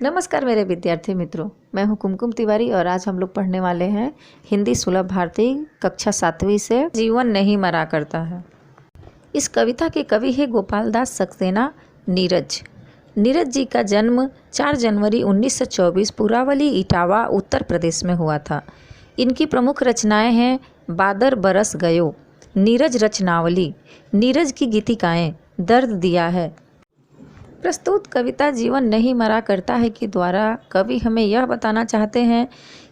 नमस्कार मेरे विद्यार्थी मित्रों, मैं हूं कुमकुम तिवारी और आज हम लोग पढ़ने वाले हैं हिंदी सुलभ भारती कक्षा 7वीं से जीवन नहीं मरा करता है। इस कविता के कवि है गोपाल दास सक्सेना नीरज। नीरज जी का जन्म 4 जनवरी 1924 पुरावली इटावा उत्तर प्रदेश में हुआ था। इनकी प्रमुख रचनाएं हैं बादर बरस गयो, नीरज रचनावली, नीरज की गीतिकाएं, दर्द दिया है। प्रस्तुत कविता जीवन नहीं मरा करता है के द्वारा कवि हमें यह बताना चाहते हैं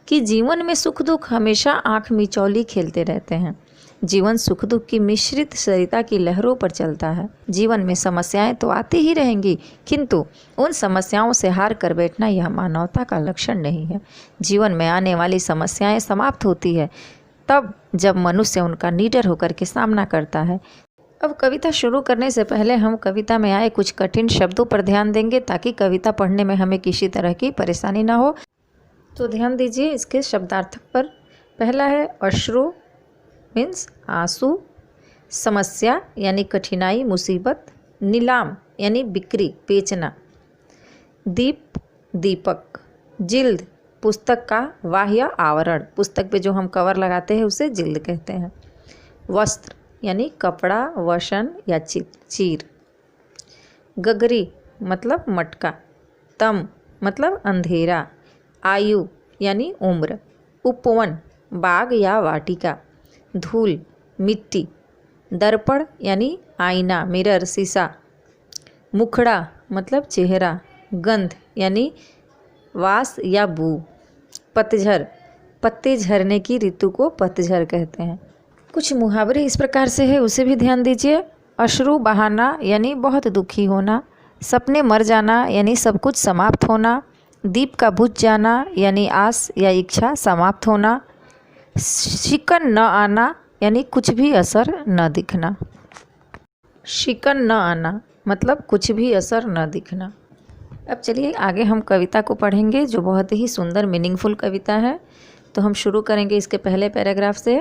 कि जीवन में सुख दुख हमेशा आँख मिचौली खेलते रहते हैं। जीवन सुख दुख की मिश्रित सरिता की लहरों पर चलता है। जीवन में समस्याएं तो आती ही रहेंगी, किंतु उन समस्याओं से हार कर बैठना यह मानवता का लक्षण नहीं है। जीवन में आने वाली समस्याएं समाप्त होती है तब जब मनुष्य उनका निडर होकर के सामना करता है। अब कविता शुरू करने से पहले हम कविता में आए कुछ कठिन शब्दों पर ध्यान देंगे ताकि कविता पढ़ने में हमें किसी तरह की परेशानी ना हो। तो ध्यान दीजिए इसके शब्दार्थक पर। पहला है अश्रु मीन्स आंसू, समस्या यानी कठिनाई मुसीबत, नीलाम यानी बिक्री बेचना, दीप दीपक, जिल्द पुस्तक का बाह्य आवरण, पुस्तक पे जो हम कवर लगाते हैं उसे जिल्द कहते हैं, वस्त्र यानी कपड़ा वसन या चीर, गगरी मतलब मटका, तम मतलब अंधेरा, आयु यानी उम्र, उपवन बाग या वाटिका, धूल मिट्टी, दर्पण यानी आईना मिरर शीशा, मुखड़ा मतलब चेहरा, गंध यानी वास या बू, पतझड़ पत्ते झरने की ऋतु को पतझड़ कहते हैं। कुछ मुहावरे इस प्रकार से है, उसे भी ध्यान दीजिए। अश्रु बहाना यानी बहुत दुखी होना, सपने मर जाना यानी सब कुछ समाप्त होना, दीप का बुझ जाना यानी आस या इच्छा समाप्त होना, शिकन न आना यानी कुछ भी असर न दिखना। शिकन न आना मतलब कुछ भी असर न दिखना। अब चलिए आगे हम कविता को पढ़ेंगे जो बहुत ही सुंदर मीनिंगफुल कविता है। तो हम शुरू करेंगे इसके पहले पैराग्राफ से।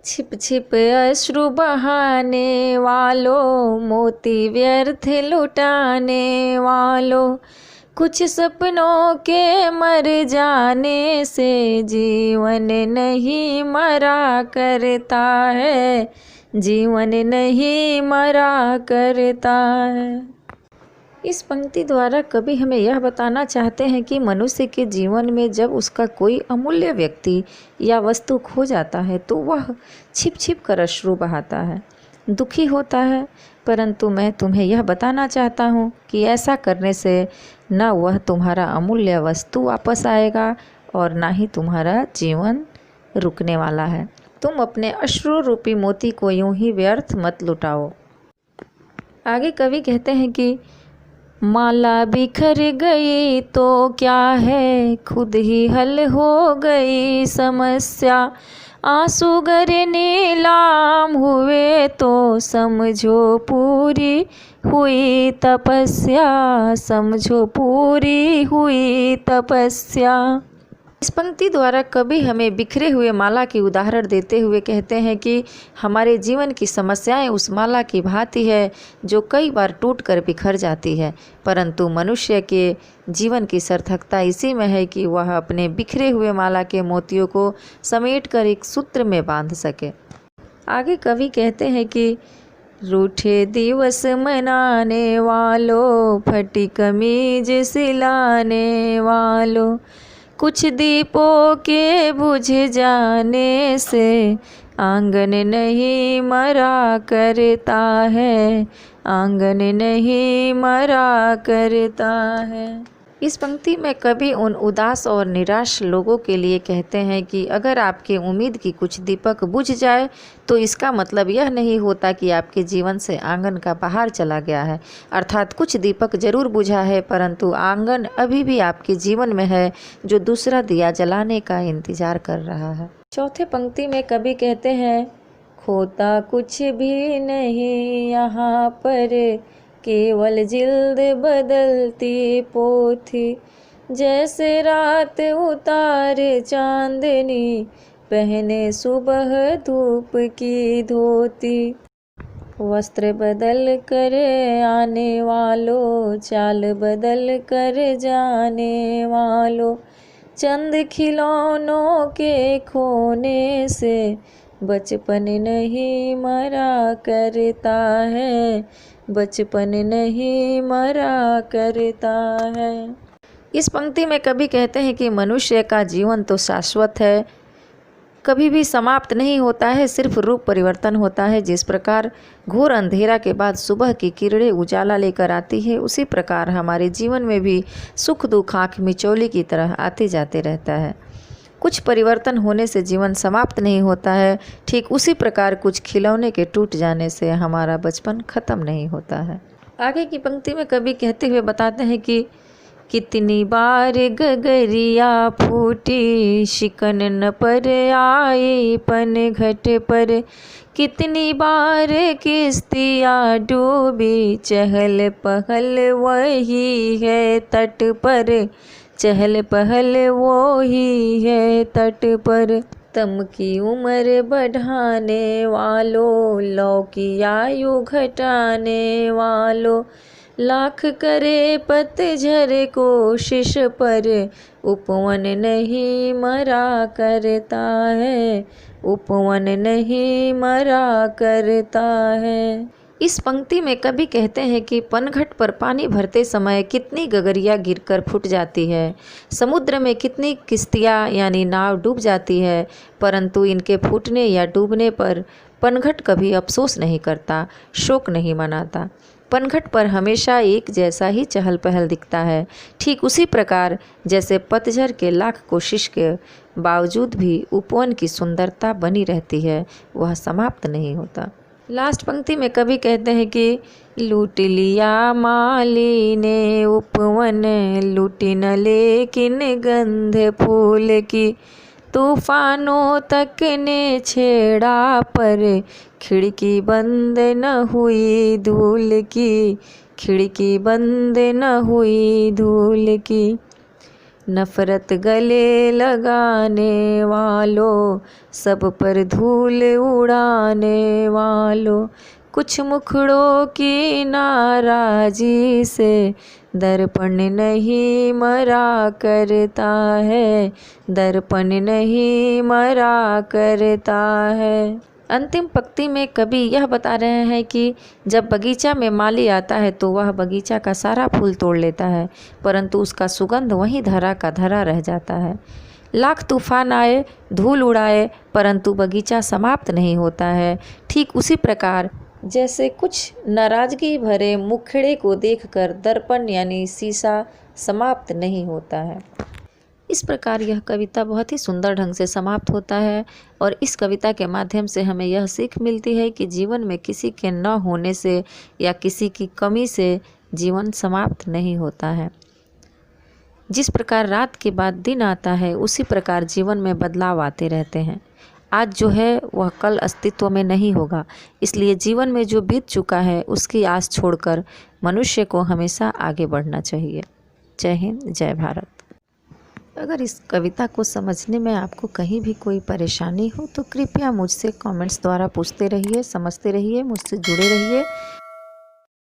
छिप छिप अश्रु बहाने वालों, मोती व्यर्थ लुटाने वालों, कुछ सपनों के मर जाने से जीवन नहीं मरा करता है, जीवन नहीं मरा करता है। इस पंक्ति द्वारा कवि हमें यह बताना चाहते हैं कि मनुष्य के जीवन में जब उसका कोई अमूल्य व्यक्ति या वस्तु खो जाता है तो वह छिप छिप कर अश्रु बहाता है, दुखी होता है, परंतु मैं तुम्हें यह बताना चाहता हूँ कि ऐसा करने से न वह तुम्हारा अमूल्य वस्तु वापस आएगा और ना ही तुम्हारा जीवन रुकने वाला है। तुम अपने अश्रु रूपी मोती को यूं ही व्यर्थ मत लुटाओ। आगे कवि कहते हैं कि माला बिखर गई तो क्या है, खुद ही हल हो गई समस्या, आंसू गर नीलाम हुए तो समझो पूरी हुई तपस्या, समझो पूरी हुई तपस्या। इस पंक्ति द्वारा कवि हमें बिखरे हुए माला की उदाहरण देते हुए कहते हैं कि हमारे जीवन की समस्याएं उस माला की भांति है जो कई बार टूट कर बिखर जाती है, परंतु मनुष्य के जीवन की सार्थकता इसी में है कि वह अपने बिखरे हुए माला के मोतियों को समेट कर एक सूत्र में बांध सके। आगे कवि कहते हैं कि रूठे दिवस मनाने वालों, फटी कमीज सिलाने वालों, कुछ दीपों के बुझ जाने से आंगन नहीं मरा करता है, आंगन नहीं मरा करता है। इस पंक्ति में कवि उन उदास और निराश लोगों के लिए कहते हैं कि अगर आपके उम्मीद की कुछ दीपक बुझ जाए तो इसका मतलब यह नहीं होता कि आपके जीवन से आंगन का बाहर चला गया है, अर्थात कुछ दीपक जरूर बुझा है परंतु आंगन अभी भी आपके जीवन में है जो दूसरा दिया जलाने का इंतजार कर रहा है। चौथे पंक्ति में कवि कहते हैं खोता कुछ भी नहीं यहाँ पर, केवल जिल्द बदलती पोथी, जैसे रात उतार चांदनी, पहने सुबह धूप की धोती। वस्त्र बदल कर आने वालों, चाल बदल कर जाने वालों, चंद खिलौनों के खोने से बचपन नहीं मरा करता है, बचपन नहीं मरा करता है। इस पंक्ति में कवि कहते हैं कि मनुष्य का जीवन तो शाश्वत है, कभी भी समाप्त नहीं होता है, सिर्फ रूप परिवर्तन होता है। जिस प्रकार घोर अंधेरा के बाद सुबह की किरणें उजाला लेकर आती है, उसी प्रकार हमारे जीवन में भी सुख दुख आँख मिचौली की तरह आते जाते रहता है। कुछ परिवर्तन होने से जीवन समाप्त नहीं होता है, ठीक उसी प्रकार कुछ खिलौने के टूट जाने से हमारा बचपन खत्म नहीं होता है। आगे की पंक्ति में कवि कहते हुए बताते हैं कि कितनी बार गगरिया फूटी, शिकन न पर आई पन घट पर, कितनी बार किश्तियाँ डूबी, चहल पहल वही है तट पर, चहल पहल वो ही है तट पर। तम की उम्र बढ़ाने वालों, लौ की आयु घटाने वालों, लाख करे पतझर कोशिश पर, उपवन नहीं मरा करता है, उपवन नहीं मरा करता है। इस पंक्ति में कवि कहते हैं कि पनघट पर पानी भरते समय कितनी गगरिया गिरकर फूट जाती है, समुद्र में कितनी किश्तियाँ यानी नाव डूब जाती है, परंतु इनके फूटने या डूबने पर पनघट कभी अफसोस नहीं करता, शोक नहीं मनाता। पनघट पर हमेशा एक जैसा ही चहल पहल दिखता है, ठीक उसी प्रकार जैसे पतझड़ के लाख कोशिश के बावजूद भी उपवन की सुंदरता बनी रहती है, वह समाप्त नहीं होता। लास्ट पंक्ति में कवि कहते हैं कि लूट लिया माली ने उपवन, लूटी न लेकिन गंध फूल की, तूफानों तक ने छेड़ा पर, खिड़की बंद न हुई धूल की, खिड़की बंद न हुई धूल की। नफरत गले लगाने वालों, सब पर धूल उड़ाने वालों, कुछ मुखड़ों की नाराजी से दर्पण नहीं मरा करता है, दर्पण नहीं मरा करता है। अंतिम पंक्ति में कवि यह बता रहे हैं कि जब बगीचा में माली आता है तो वह बगीचा का सारा फूल तोड़ लेता है, परंतु उसका सुगंध वहीं धरा का धरा रह जाता है। लाख तूफान आए, धूल उड़ाए, परंतु बगीचा समाप्त नहीं होता है। ठीक उसी प्रकार जैसे कुछ नाराजगी भरे मुखड़े को देखकर दर्पण यानी शीशा समाप्त नहीं होता है। इस प्रकार यह कविता बहुत ही सुंदर ढंग से समाप्त होता है और इस कविता के माध्यम से हमें यह सीख मिलती है कि जीवन में किसी के न होने से या किसी की कमी से जीवन समाप्त नहीं होता है। जिस प्रकार रात के बाद दिन आता है, उसी प्रकार जीवन में बदलाव आते रहते हैं। आज जो है वह कल अस्तित्व में नहीं होगा, इसलिए जीवन में जो बीत चुका है उसकी आस छोड़कर मनुष्य को हमेशा आगे बढ़ना चाहिए। जय हिंद, जय भारत। अगर इस कविता को समझने में आपको कहीं भी कोई परेशानी हो तो कृपया मुझसे कमेंट्स द्वारा पूछते रहिए, समझते रहिए, मुझसे जुड़े रहिए।